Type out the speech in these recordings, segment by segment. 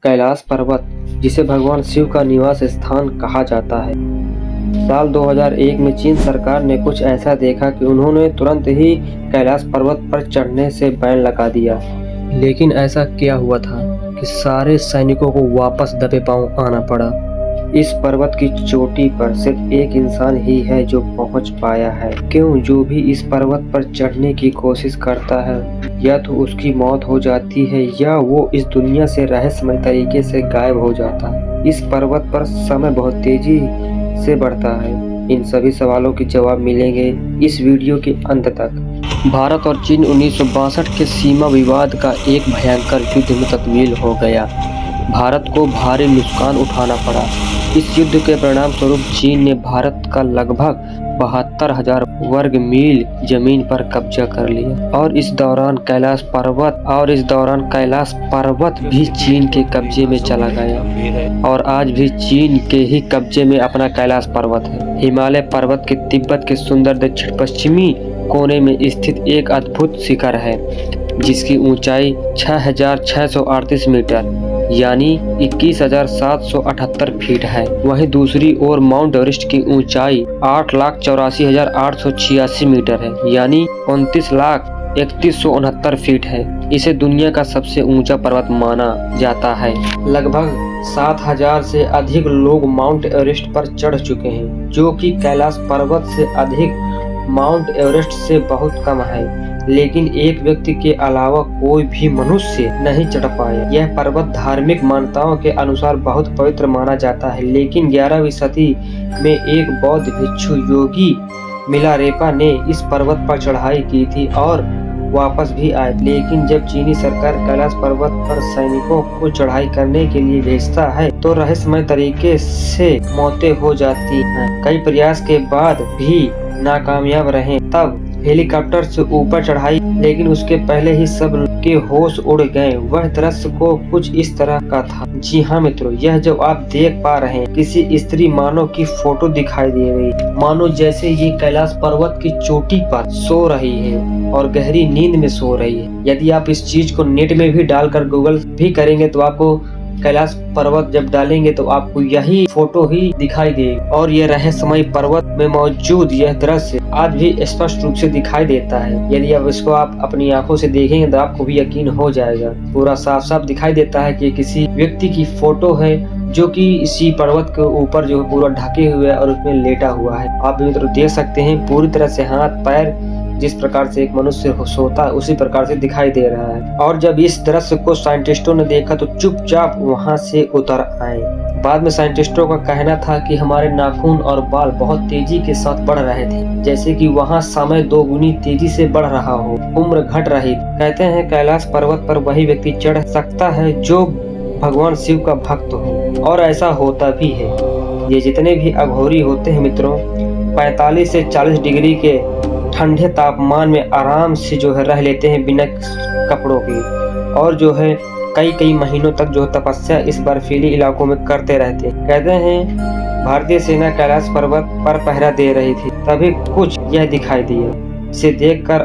कैलाश पर्वत, जिसे भगवान शिव का निवास स्थान कहा जाता है। साल 2001 में चीन सरकार ने कुछ ऐसा देखा कि उन्होंने तुरंत ही कैलाश पर्वत पर चढ़ने से बैन लगा दिया। लेकिन ऐसा क्या हुआ था कि सारे सैनिकों को वापस दबे पांव आना पड़ा। इस पर्वत की चोटी पर सिर्फ एक इंसान ही है जो पहुंच पाया है। क्यों? जो भी इस पर्वत पर चढ़ने की कोशिश करता है या तो उसकी मौत हो जाती है या वो इस दुनिया से रहस्यमय तरीके से गायब हो जाता है। इस पर्वत पर समय बहुत तेजी से बढ़ता है। इन सभी सवालों के जवाब मिलेंगे इस वीडियो के अंत तक। भारत और चीन 1962 के सीमा विवाद का एक भयंकर युद्ध में तब्दील हो गया। भारत को भारी नुकसान उठाना पड़ा। इस युद्ध के परिणाम स्वरूप चीन ने भारत का लगभग 72,000 वर्ग मील जमीन पर कब्जा कर लिया और इस दौरान कैलाश पर्वत भी चीन के कब्जे में चला गया और आज भी चीन के ही कब्जे में अपना कैलाश पर्वत है। हिमालय पर्वत के तिब्बत के सुंदर दक्षिण पश्चिमी कोने में स्थित एक अद्भुत शिखर है जिसकी ऊंचाई 6,638 मीटर यानी 21,778 फीट है। वहीं दूसरी ओर माउंट एवरेस्ट की ऊंचाई 8,84,886 मीटर है यानी 29,31,69 फीट है। इसे दुनिया का सबसे ऊंचा पर्वत माना जाता है। लगभग 7,000 से अधिक लोग माउंट एवरेस्ट पर चढ़ चुके हैं, जो कि कैलाश पर्वत से अधिक माउंट एवरेस्ट से बहुत कम है। लेकिन एक व्यक्ति के अलावा कोई भी मनुष्य नहीं चढ़ पाया। यह पर्वत धार्मिक मान्यताओं के अनुसार बहुत पवित्र माना जाता है, लेकिन 11वीं सदी में एक बौद्ध भिक्षु योगी मिलारेपा ने इस पर्वत पर चढ़ाई की थी और वापस भी आए। लेकिन जब चीनी सरकार कैलाश पर्वत पर सैनिकों को चढ़ाई करने के लिए भेजता है तो रहस्यमय तरीके से मौतें हो जाती हैं। कई प्रयास के बाद भी नाकामयाब रहे। तब हेलीकॉप्टर से ऊपर चढ़ाई, लेकिन उसके पहले ही सब के होश उड़ गए। वह दृश्य को कुछ इस तरह का था। जी हाँ मित्रों, यह जो आप देख पा रहे हैं किसी स्त्री मानव की फोटो दिखाई दे रही, मानो जैसे ये कैलाश पर्वत की चोटी पर सो रही है और गहरी नींद में सो रही है। यदि आप इस चीज को नेट में भी डालकर गूगल भी करेंगे तो आपको कैलाश पर्वत जब डालेंगे तो आपको यही फोटो ही दिखाई देगी और यह रहस्यमय पर्वत में मौजूद यह दृश्य आज भी स्पष्ट रूप से दिखाई देता है। यदि आप इसको अपनी आंखों से देखेंगे तो आपको भी यकीन हो जाएगा। पूरा साफ साफ दिखाई देता है कि किसी व्यक्ति की फोटो है जो कि इसी पर्वत के ऊपर जो पूरा ढके हुए है और उसमें लेटा हुआ है। आप भी मित्रों देख सकते हैं पूरी तरह से हाथ पैर जिस प्रकार से एक मनुष्य सोता है उसी प्रकार से दिखाई दे रहा है। और जब इस दृश्य को साइंटिस्टों ने देखा तो चुपचाप वहां से उतर आए। बाद में साइंटिस्टों का कहना था कि हमारे नाखून और बाल बहुत तेजी के साथ बढ़ रहे थे, जैसे कि वहां समय 2 गुनी तेजी से बढ़ रहा हो, उम्र घट रही। कहते हैं कैलाश पर्वत पर वही व्यक्ति चढ़ सकता है जो भगवान शिव का भक्त हो, और ऐसा होता भी है। ये जितने भी अघोरी होते हैं मित्रों 45 से 40 डिग्री के ठंडे तापमान में आराम से जो है रह लेते हैं बिना कपड़ों के, और जो है कई महीनों तक जो तपस्या इस बर्फीली इलाकों में करते रहते। कहते हैं भारतीय सेना कैलाश पर्वत पर पहरा दे रही थी, तभी कुछ यह दिखाई दिया जिसे देखकर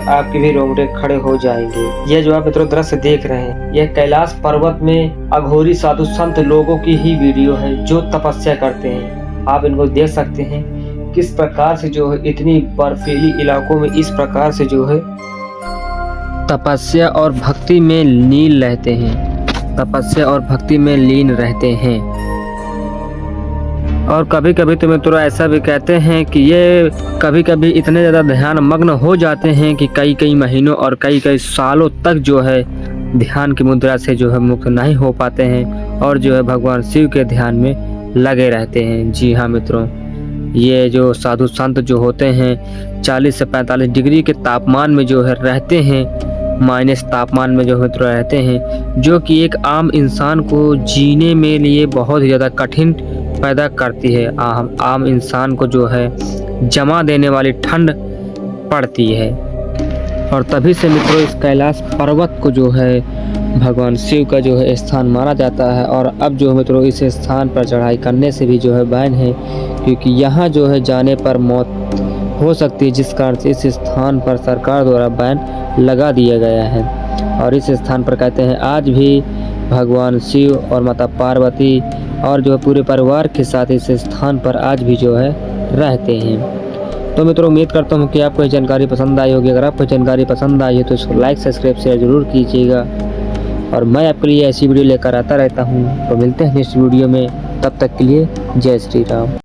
आपके भी रोंगटे खड़े हो जाएंगे। यह जो आप मित्रों दृश्य देख रहे हैं यह कैलाश पर्वत में अघोरी साधु संत लोगों की ही वीडियो है जो तपस्या करते हैं। आप इनको देख सकते हैं किस प्रकार से जो है इतनी बर्फीली इलाकों में इस प्रकार से जो है तपस्या और भक्ति में लीन रहते हैं। और कभी कभी तो मित्रों ऐसा भी कहते हैं कि ये कभी कभी इतने ज़्यादा ध्यान मग्न हो जाते हैं कि कई महीनों और कई सालों तक जो है ध्यान की मुद्रा से जो है मुक्त नहीं हो पाते हैं और जो है भगवान शिव के ध्यान में लगे रहते हैं। जी हाँ मित्रों, ये जो साधु संत जो होते हैं 40 से 45 डिग्री के तापमान में जो है रहते हैं, माइनस तापमान में जो मित्र रहते हैं, जो कि एक आम इंसान को जीने में लिए बहुत ही ज़्यादा कठिन पैदा करती है। आम इंसान को जो है जमा देने वाली ठंड पड़ती है। और तभी से मित्रों इस कैलाश पर्वत को जो है भगवान शिव का जो है स्थान माना जाता है। और अब जो मित्रों इस स्थान पर चढ़ाई करने से भी जो है बैन है, क्योंकि यहाँ जो है जाने पर मौत हो सकती है, जिस कारण से इस स्थान पर सरकार द्वारा बैन लगा दिया गया है। और इस स्थान पर कहते हैं आज भी भगवान शिव और माता पार्वती और जो है पूरे परिवार के साथ इस स्थान पर आज भी जो है रहते हैं। तो मित्रों उम्मीद करता हूँ कि आपको ये जानकारी पसंद आई होगी। अगर आपको जानकारी पसंद आई है तो इसको लाइक सब्सक्राइब शेयर जरूर कीजिएगा और मैं आपके लिए ऐसी वीडियो लेकर आता रहता हूँ। तो मिलते हैं नेक्स्ट वीडियो में, तब तक के लिए जय श्री राम।